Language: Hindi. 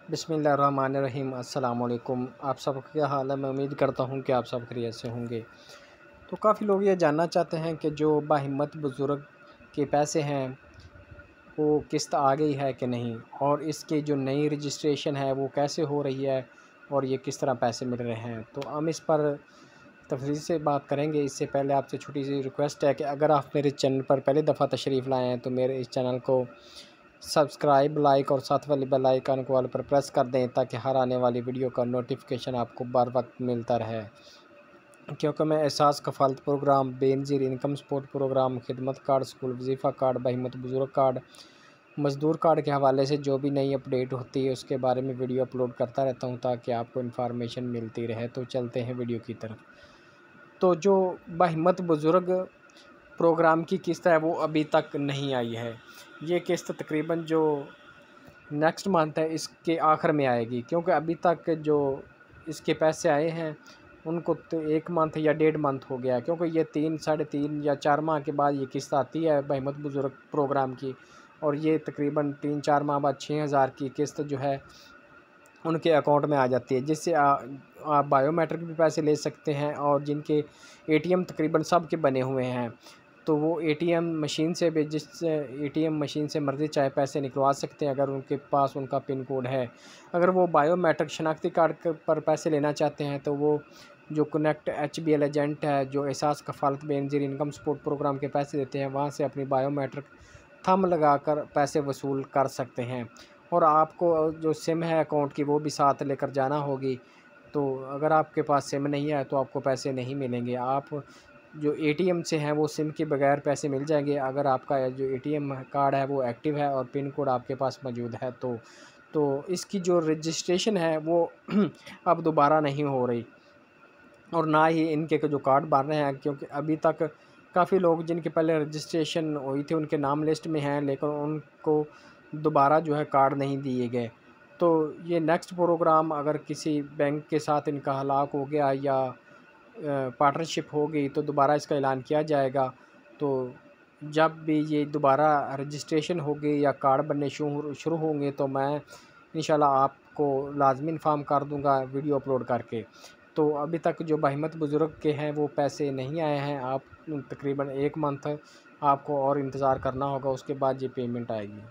बिस्मिल्लाहिर्रहमानिर्रहीम। अस्सलाम वालेकुम। आप सब क्या हाल है? मैं उम्मीद करता हूँ कि आप सब खैरियत से होंगे। तो काफ़ी लोग ये जानना चाहते हैं कि जो बाहिम्मत बुज़ुर्ग के पैसे हैं वो किस्त आ गई है कि नहीं, और इसकी जो नई रजिस्ट्रेशन है वो कैसे हो रही है और ये किस तरह पैसे मिल रहे हैं। तो हम इस पर तफसील से बात करेंगे। इससे पहले आपसे छोटी सी रिक्वेस्ट है कि अगर आप मेरे चैनल पर पहली दफ़ा तशरीफ़ लाए हैं तो मेरे इस चैनल को सब्सक्राइब, लाइक और साथ वाले बेल आइकन को ऑल पर प्रेस कर दें ताकि हर आने वाली वीडियो का नोटिफिकेशन आपको बर वक्त मिलता रहे। क्योंकि मैं एहसास कफ़ालत programme, Benazir income support programme, खिदमत कार्ड, स्कूल वजीफ़ा कार्ड, बहिम्मत बुज़ुर्ग कार्ड, मज़दूर कार्ड के हवाले से जो भी नई अपडेट होती है उसके बारे में वीडियो अपलोड करता रहता हूँ ताकि आपको इन्फॉर्मेशन मिलती रहे। तो चलते हैं वीडियो की तरफ। तो जो बहिम्मत बुज़ुर्ग प्रोग्राम की किस्त है वो अभी तक नहीं आई है। ये किस्त तकरीबन जो नेक्स्ट मंथ है इसके आखिर में आएगी, क्योंकि अभी तक जो इसके पैसे आए हैं उनको तो 1 मंथ या 1.5 मंथ हो गया है, क्योंकि ये 3 साढ़े 3 या 4 माह के बाद ये किस्त आती है बहिम्मत बुज़ुर्ग प्रोग्राम की। और ये तकरीबन 3-4 माह बाद 6000 की किस्त जो है उनके अकाउंट में आ जाती है, जिससे आप बायोमेट्रिक भी पैसे ले सकते हैं। और जिनके एटीएम तकरीबन सब के बने हुए हैं तो वो एटीएम मशीन से भी एटीएम मशीन से मर्ज़ी चाहे पैसे निकलवा सकते हैं अगर उनके पास उनका पिन कोड है। अगर वो बायोमेट्रिक शनाख्ती कार्ड पर पैसे लेना चाहते हैं तो वो जो कनेक्ट एचबीएल एजेंट है जो एहसास कफ़ालत बेनज़ीर इनकम सपोर्ट प्रोग्राम के पैसे देते हैं, वहाँ से अपनी बायोमेट्रिक थंब लगाकर पैसे वसूल कर सकते हैं। और आपको जो सिम है अकाउंट की वो भी साथ लेकर जाना होगी। तो अगर आपके पास सिम नहीं है तो आपको पैसे नहीं मिलेंगे। आप जो एटीएम से हैं वो सिम के बगैर पैसे मिल जाएंगे अगर आपका जो एटीएम कार्ड है वो एक्टिव है और पिन कोड आपके पास मौजूद है। तो इसकी जो रजिस्ट्रेशन है वो अब दोबारा नहीं हो रही, और ना ही इनके जो कार्ड बन रहे हैं, क्योंकि अभी तक काफ़ी लोग जिनके पहले रजिस्ट्रेशन हुई थी उनके नाम लिस्ट में हैं लेकिन उनको दोबारा जो है कार्ड नहीं दिए गए। तो ये नेक्स्ट प्रोग्राम अगर किसी बैंक के साथ इनका हलाक हो गया या पार्टनरशिप हो गई तो दोबारा इसका ऐलान किया जाएगा। तो जब भी ये दोबारा रजिस्ट्रेशन होगी या कार्ड बनने शुरू होंगे तो मैं इंशाल्लाह आपको लाजमी इन्फॉर्म कर दूंगा वीडियो अपलोड करके। तो अभी तक जो बहिम्मत बुज़ुर्ग के हैं वो पैसे नहीं आए हैं। आप तकरीबन 1 मंथ आपको और इंतज़ार करना होगा, उसके बाद ये पेमेंट आएगी।